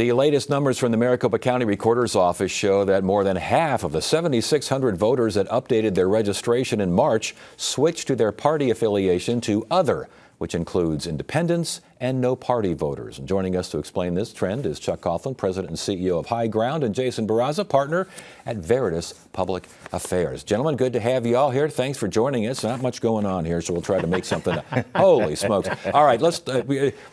The latest numbers from the Maricopa County Recorder's Office show that more than half of the 7,600 voters that updated their registration in March switched to their party affiliation to Other, which includes independents and no-party voters. And joining us to explain this trend is Chuck Coughlin, President and CEO of High Ground, and Jason Barraza, partner at Veritas Public Affairs. Gentlemen, good to have you all here. Thanks for joining us. Not much going on here, so we'll try to make something up. Holy smokes. All right, let's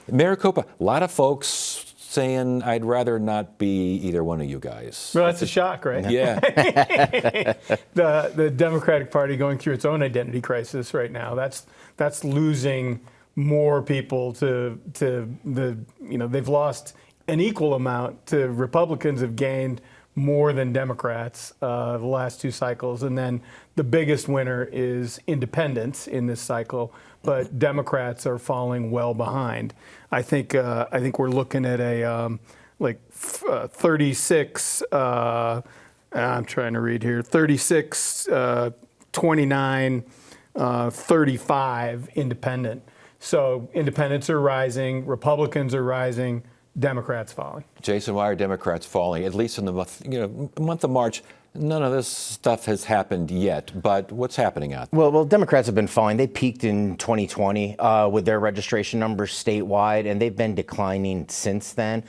Maricopa, a lot of folks saying I'd rather not be either one of you guys. Well, that's a shock, right? Yeah. The Democratic Party going through its own identity crisis right now. That's losing more people to the, they've lost an equal amount to Republicans have gained more than Democrats the last two cycles. And then the biggest winner is independents in this cycle, but Democrats are falling well behind. I think we're looking at a 36, I'm trying to read here, 36, 29, 35 independent. So independents are rising, Republicans are rising, Democrats falling. Jason, why are Democrats falling? At least in the month of March, none of this stuff has happened yet, but what's happening out there? Well, Democrats have been falling. They peaked in 2020 with their registration numbers statewide, and they've been declining since then.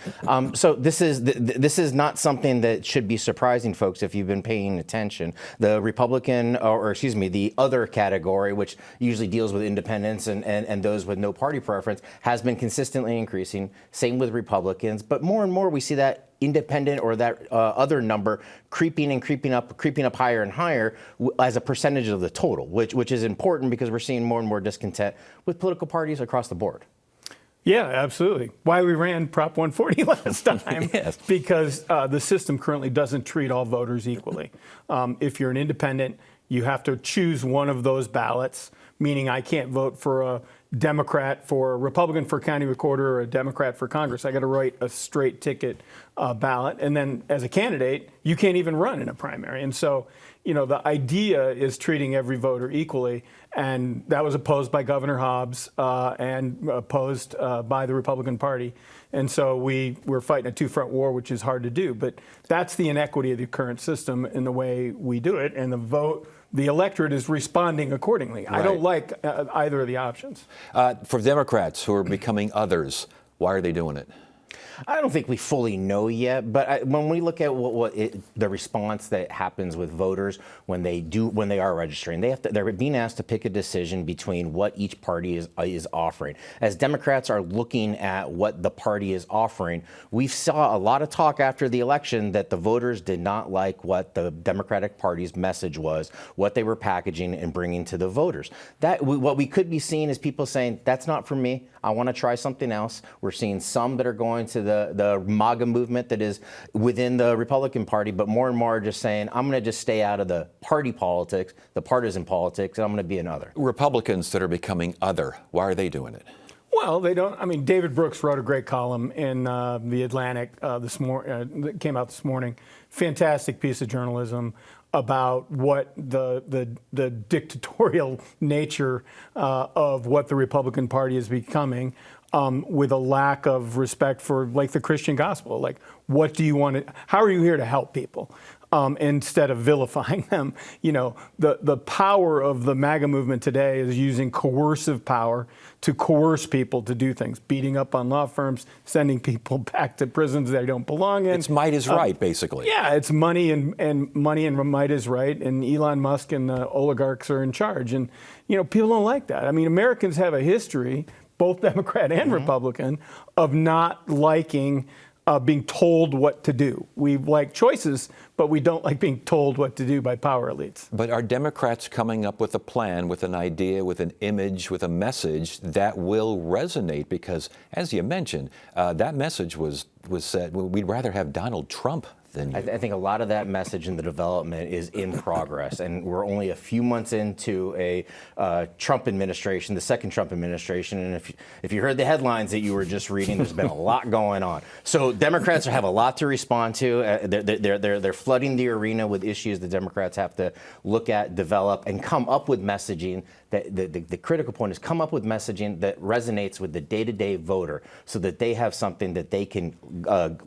So this is not something that should be surprising, folks, if you've been paying attention. The Republican, the other category, which usually deals with independents and those with no party preference, has been consistently increasing. Same with Republicans, but more and more we see that independent or that other number creeping up higher and higher as a percentage of the total, which is important because we're seeing more and more discontent with political parties across the board. Yeah, absolutely. Why we ran Prop 140 last time. Yes. Because the system currently doesn't treat all voters equally. If you're an independent, you have to choose one of those ballots, meaning I can't vote for a Democrat for a Republican for county recorder or a Democrat for Congress. I got to write a straight ticket ballot. And then as a candidate, you can't even run in a primary. And so, the idea is treating every voter equally. And that was opposed by Governor Hobbs and opposed by the Republican Party. And so we're fighting a two-front war, which is hard to do. But that's the inequity of the current system in the way we do it. And the electorate is responding accordingly. Right. I don't like either of the options. For Democrats who are becoming others, why are they doing it? I don't think we fully know yet, but when we look at the response that happens with voters when they are registering, they're being asked to pick a decision between what each party is offering. As Democrats are looking at what the party is offering, we saw a lot of talk after the election that the voters did not like what the Democratic Party's message was, what they were packaging and bringing to the voters. What we could be seeing is people saying, that's not for me. I want to try something else. We're seeing some that are going to the MAGA movement that is within the Republican Party, but more and more are just saying, I'm going to just stay out of the party politics, the partisan politics, and I'm going to be another. Republicans that are becoming other, why are they doing it? Well, they don't. I mean, David Brooks wrote a great column in The Atlantic that came out this morning. Fantastic piece of journalism about what the dictatorial nature of what the Republican Party is becoming, with a lack of respect for the Christian gospel. Like, what do you want to? How are you here to help people? Instead of vilifying them. The power of the MAGA movement today is using coercive power to coerce people to do things, beating up on law firms, sending people back to prisons they don't belong in. It's might is right, basically. Yeah, it's money and might is right, and Elon Musk and the oligarchs are in charge. And, people don't like that. I mean, Americans have a history, both Democrat and Republican, of not liking being told what to do. We like choices, but we don't like being told what to do by power elites. But are Democrats coming up with a plan, with an idea, with an image, with a message that will resonate? Because, as you mentioned, that message was said, we'd rather have Donald Trump than you. I think a lot of that message and the development is in progress, and we're only a few months into a Trump administration, the second Trump administration. And if you heard the headlines that you were just reading, there's been a lot going on. So Democrats have a lot to respond to. They're flooding the arena with issues the Democrats have to look at, develop, and come up with messaging. The critical point is come up with messaging that resonates with the day-to-day voter, so that they have something that they can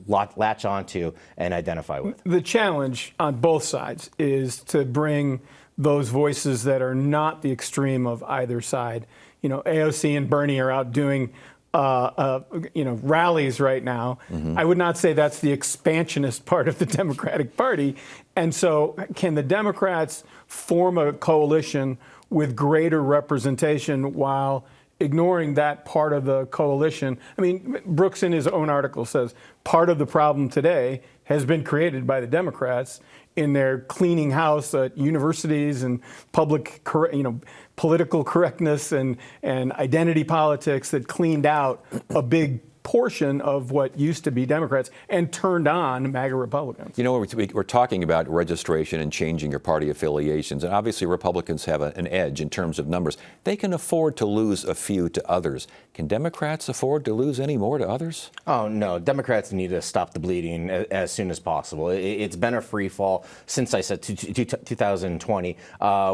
latch onto and identify with. The challenge on both sides is to bring those voices that are not the extreme of either side. You know, AOC and Bernie are out doing rallies right now. I would not say that's the expansionist part of the Democratic Party. And so can the Democrats form a coalition with greater representation while ignoring that part of the coalition? I mean, Brooks in his own article says part of the problem today has been created by the Democrats in their cleaning house at universities and political correctness and identity politics that cleaned out a big portion of what used to be Democrats and turned on MAGA Republicans. You know, we're talking about registration and changing your party affiliations, and obviously Republicans have an edge in terms of numbers. They can afford to lose a few to others. Can Democrats afford to lose any more to others? Oh, no. Democrats need to stop the bleeding as soon as possible. It's been a free fall since, I said, 2020,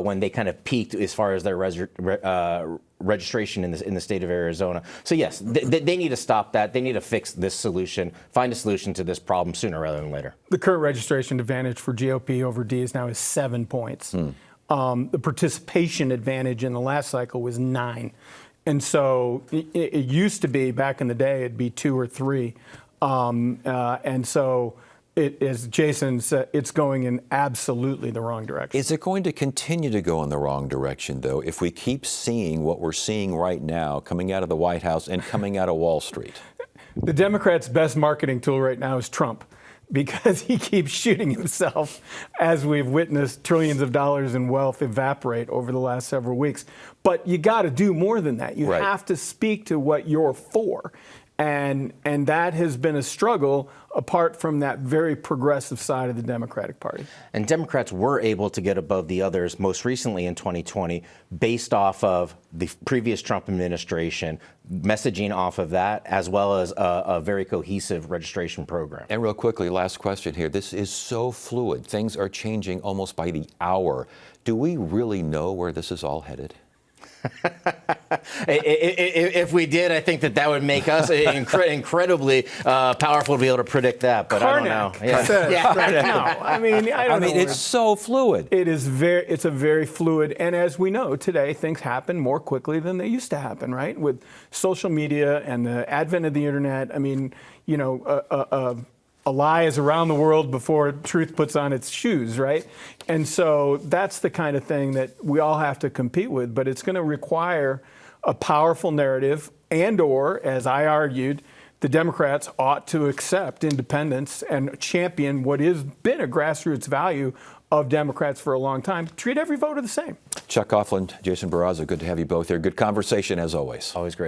when they kind of peaked as far as their registration in the state of Arizona. So yes, they need to stop that. They need to fix this solution, find a solution to this problem sooner rather than later. The current registration advantage for GOP over D is 7 points. The participation advantage in the last cycle was 9. And so it used to be, back in the day, it'd be 2 or 3. And so as Jason said, it's going in absolutely the wrong direction. Is it going to continue to go in the wrong direction, though, if we keep seeing what we're seeing right now coming out of the White House and coming out of Wall Street? The Democrats' best marketing tool right now is Trump, because he keeps shooting himself, as we've witnessed trillions of dollars in wealth evaporate over the last several weeks. But you got to do more than that. You have to speak to what you're for. And that has been a struggle apart from that very progressive side of the Democratic Party. And Democrats were able to get above the others most recently in 2020 based off of the previous Trump administration, messaging off of that, as well as a very cohesive registration program. And real quickly, last question here. This is so fluid. Things are changing almost by the hour. Do we really know where this is all headed? If we did, I think that would make us incredibly powerful to be able to predict that. But Karnak I don't know. says right now. I mean, I don't know. It's so fluid. It's a very fluid, and as we know today, things happen more quickly than they used to happen, right? With social media and the advent of the internet. I mean, you know, a lie is around the world before truth puts on its shoes, right? And so that's the kind of thing that we all have to compete with, but it's going to require a powerful narrative, and/or, as I argued, the Democrats ought to accept independence and champion what has been a grassroots value of Democrats for a long time. Treat every voter the same. Chuck Coughlin, Jason Barraza, good to have you both here. Good conversation as always. Always great.